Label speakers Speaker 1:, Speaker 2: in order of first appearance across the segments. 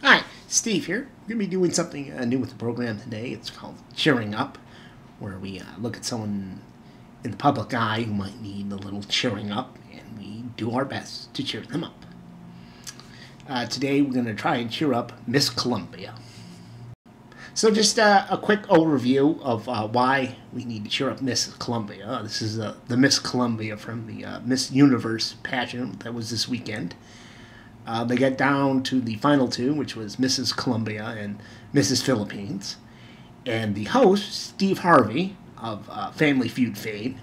Speaker 1: Hi, Steve here. We're going to be doing something new with the program today. It's called Cheering Up, where we look at someone in the public eye who might need a little cheering up, and we do our best to cheer them up. Today we're going to try and cheer up Miss Colombia. So just a quick overview of why we need to cheer up Miss Colombia. This is the Miss Colombia from the Miss Universe pageant that was this weekend. They got down to the final two, which was Mrs. Colombia and Mrs. Philippines. And the host, Steve Harvey, of Family Feud fame,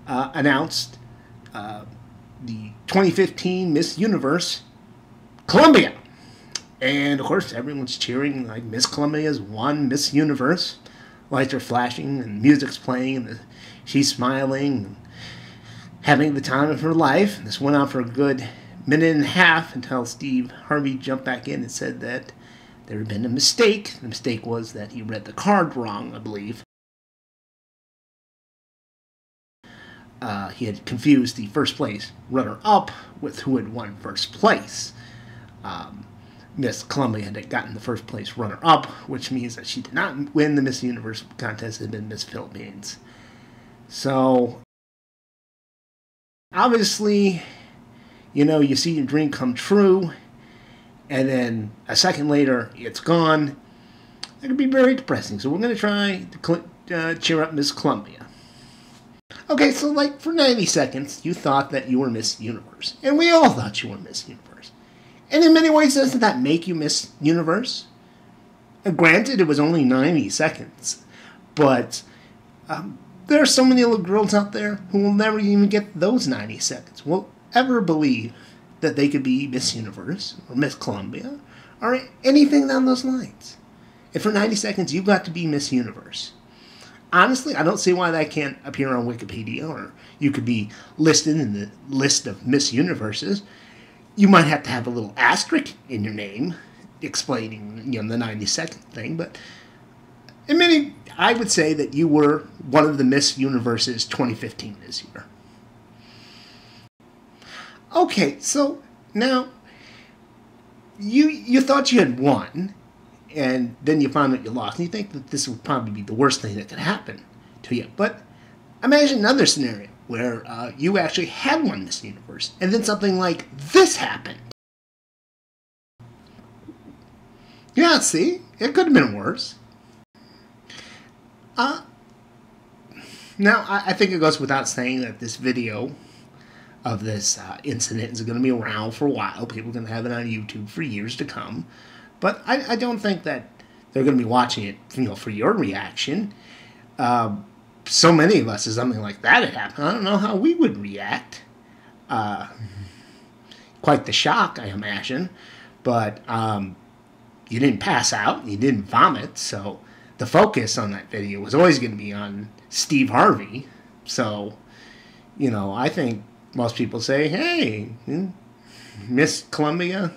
Speaker 1: announced the 2015 Miss Universe, Colombia. And, of course, everyone's cheering like Miss Colombia's won Miss Universe. Lights are flashing and music's playing and she's smiling and having the time of her life. This went on for a good minute and a half until Steve Harvey jumped back in and said that there had been a mistake. The mistake was that he read the card wrong, I believe. He had confused the first place runner-up with who had won first place. Miss Colombia had gotten the first place runner-up, which means that she did not win the Miss Universe contest. It had been Miss Philippines. So, obviously, you know, you see your dream come true, and then a second later, it's gone. That could be very depressing. So we're going to try to cheer up Miss Colombia. Okay, so like for 90 seconds, you thought that you were Miss Universe. And we all thought you were Miss Universe. And in many ways, doesn't that make you Miss Universe? And granted, it was only 90 seconds. But there are so many little girls out there who will never even get those 90 seconds. Will ever believe that they could be Miss Universe or Miss Colombia or anything down those lines. And for 90 seconds, you got to be Miss Universe. Honestly, I don't see why that can't appear on Wikipedia, or you could be listed in the list of Miss Universes. You might have to have a little asterisk in your name explaining, you know, the 90-second thing, but in many, I would say that you were one of the Miss Universes 2015 this year. Okay, so now you thought you had won, and then you found out you lost, and you think that this would probably be the worst thing that could happen to you. But imagine another scenario where you actually had won Miss Universe, and then something like this happened. Yeah, see? It could have been worse. Now, I think it goes without saying that this video of this incident is going to be around for a while. People are going to have it on YouTube for years to come. But I don't think that they're going to be watching it, you know, for your reaction. So many of us, if something like that had happened, I don't know how we would react. Quite the shock, I imagine. But you didn't pass out, you didn't vomit, so the focus on that video was always going to be on Steve Harvey. So, you know, I think most people say, hey, Miss Colombia,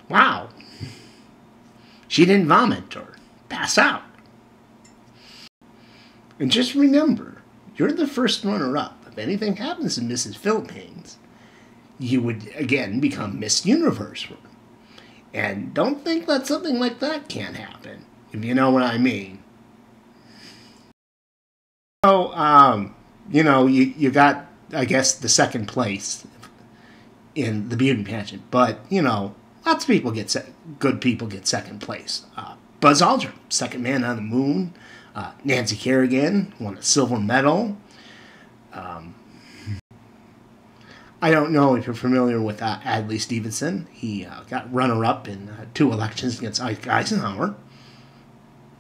Speaker 1: wow, she didn't vomit or pass out. And just remember, you're the first runner-up. If anything happens to Mrs. Philippines, you would, again, become Miss Universe. And don't think that something like that can't happen, if you know what I mean. So, you know, you got, I guess, the second place in the beauty pageant. But, you know, lots of people get good people get second place. Buzz Aldrin, second man on the moon. Nancy Kerrigan won a silver medal. I don't know if you're familiar with Adlai Stevenson. He got runner-up in 2 elections against Ike Eisenhower.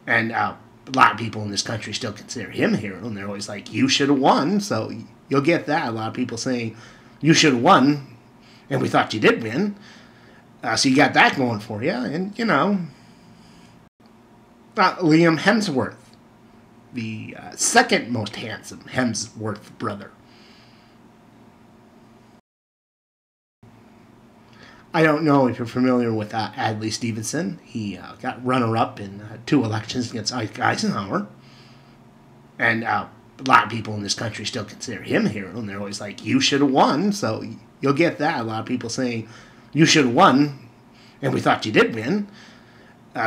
Speaker 1: And a lot of people in this country still consider him a hero. And they're always like, you should have won. So you'll get that. A lot of people saying, you should have won. And we thought you did win. So you got that going for you. And, you know, Liam Hemsworth, the second most handsome Hemsworth brother. I don't know if you're familiar with Adlai Stevenson. He got runner-up in 2 elections against Ike Eisenhower. And a lot of people in this country still consider him a hero. And they're always like, you should have won. So you'll get that. A lot of people saying, you should have won. And we thought you did win.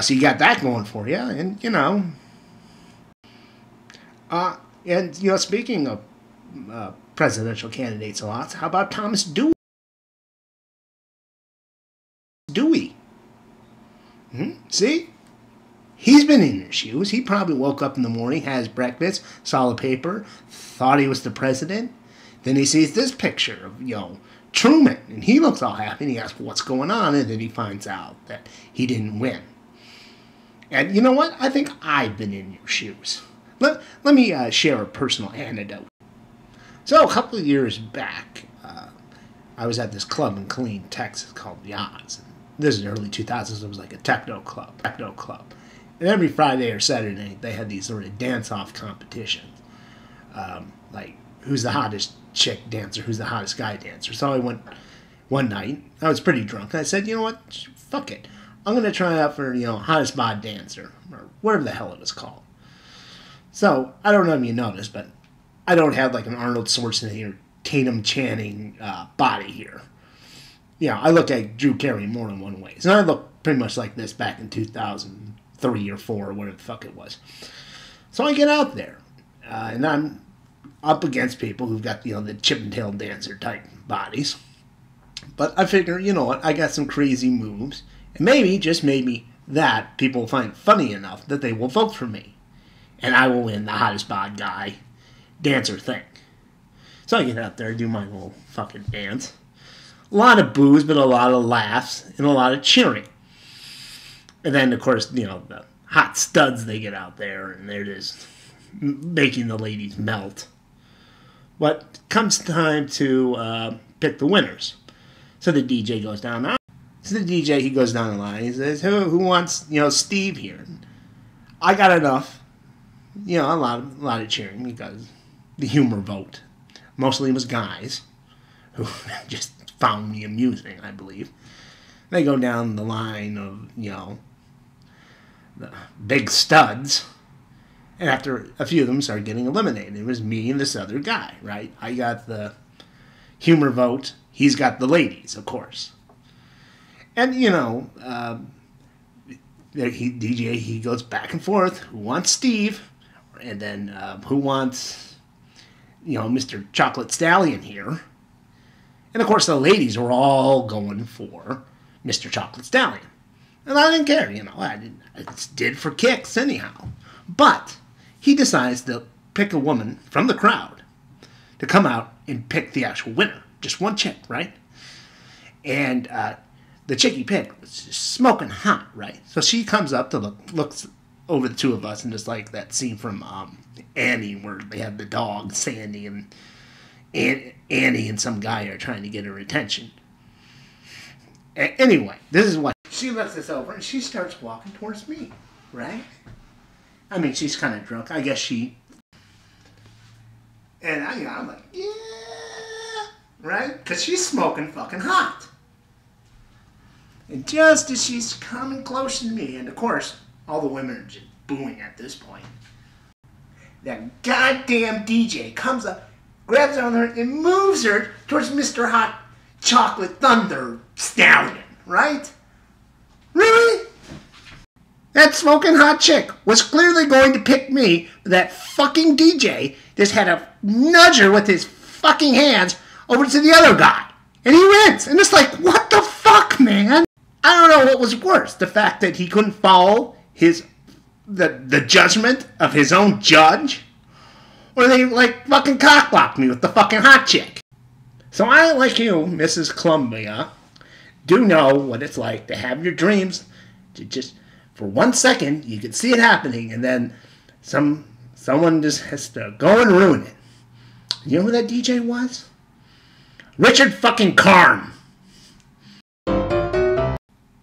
Speaker 1: So you got that going for you. And, you know... and, you know, speaking of presidential candidates a lot, how about Thomas Dewey? See? He's been in your shoes. He probably woke up in the morning, had his breakfast, saw the paper, thought he was the president. Then he sees this picture of, you know, Truman, and he looks all happy, and he asks, what's going on? And then he finds out that he didn't win. And you know what? I think I've been in your shoes. Let me share a personal anecdote. So a couple of years back, I was at this club in Killeen, Texas called The Odds. This is the early 2000s. It was like a techno club. And every Friday or Saturday, they had these sort of dance-off competitions. Like, who's the hottest chick dancer? Who's the hottest guy dancer? So I went one night. I was pretty drunk. And I said, you know what? Fuck it. I'm going to try out for, you know, hottest bod dancer. Or whatever the hell it was called. So, I don't know if you noticed, but I don't have like an Arnold Schwarzenegger, Tatum Channing body here. You know, I look like Drew Carey more in one way. And I look pretty much like this back in 2003 or 4 or whatever the fuck it was. So I get out there, and I'm up against people who've got, you know, the Chippendale dancer type bodies. But I figure, you know what, I got some crazy moves. And maybe, just maybe, that people will find funny enough that they will vote for me. And I will win the hottest bod guy dancer thing. So I get out there, do my little fucking dance. A lot of boos, but a lot of laughs, and a lot of cheering. And then, of course, you know, the hot studs they get out there, and they're just making the ladies melt. But comes time to pick the winners. So the DJ goes down. So the DJ, he goes down the line. He says, who wants, you know, Steve here? I got enough. You know, a lot of cheering because the humor vote mostly was guys who just found me amusing, I believe. They go down the line of, you know, the big studs, and after a few of them started getting eliminated, it was me and this other guy, right? I got the humor vote. He's got the ladies, of course. And, you know, DJ, he goes back and forth. Who wants Steve? And then who wants, you know, Mr. Chocolate Stallion here? And, of course, the ladies were all going for Mr. Chocolate Stallion. And I didn't care, you know. I did for kicks anyhow. But he decides to pick a woman from the crowd to come out and pick the actual winner. Just one chick, right? And the chick he picked was just smoking hot, right? So she comes up to looks over the two of us, and just like that scene from Annie where they have the dog, Sandy, and Annie and some guy are trying to get her attention. Anyway, this is what... She lets us over, and she starts walking towards me, right? I mean, she's kind of drunk. I guess she... And I'm like, yeah, right? Because she's smoking fucking hot. And just as she's coming close to me, and of course, all the women are just booing at this point, that goddamn DJ comes up, grabs her on her, and moves her towards Mr. Hot Chocolate Thunder Stallion, right? Really? That smoking hot chick was clearly going to pick me, but that fucking DJ just had to nudge her with his fucking hands over to the other guy. And he wins. And it's like, what the fuck, man? I don't know what was worse. The fact that he couldn't follow the judgment of his own judge? Or they, like, fucking cockblocked me with the fucking hot chick. So I, like you, Mrs. Colombia, do know what it's like to have your dreams to just... For 1 second, you can see it happening, and then someone just has to go and ruin it. You know who that DJ was? Richard fucking Karn.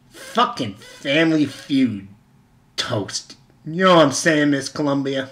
Speaker 1: Fucking Family Feud toast. You know what I'm saying, Miss Columbia?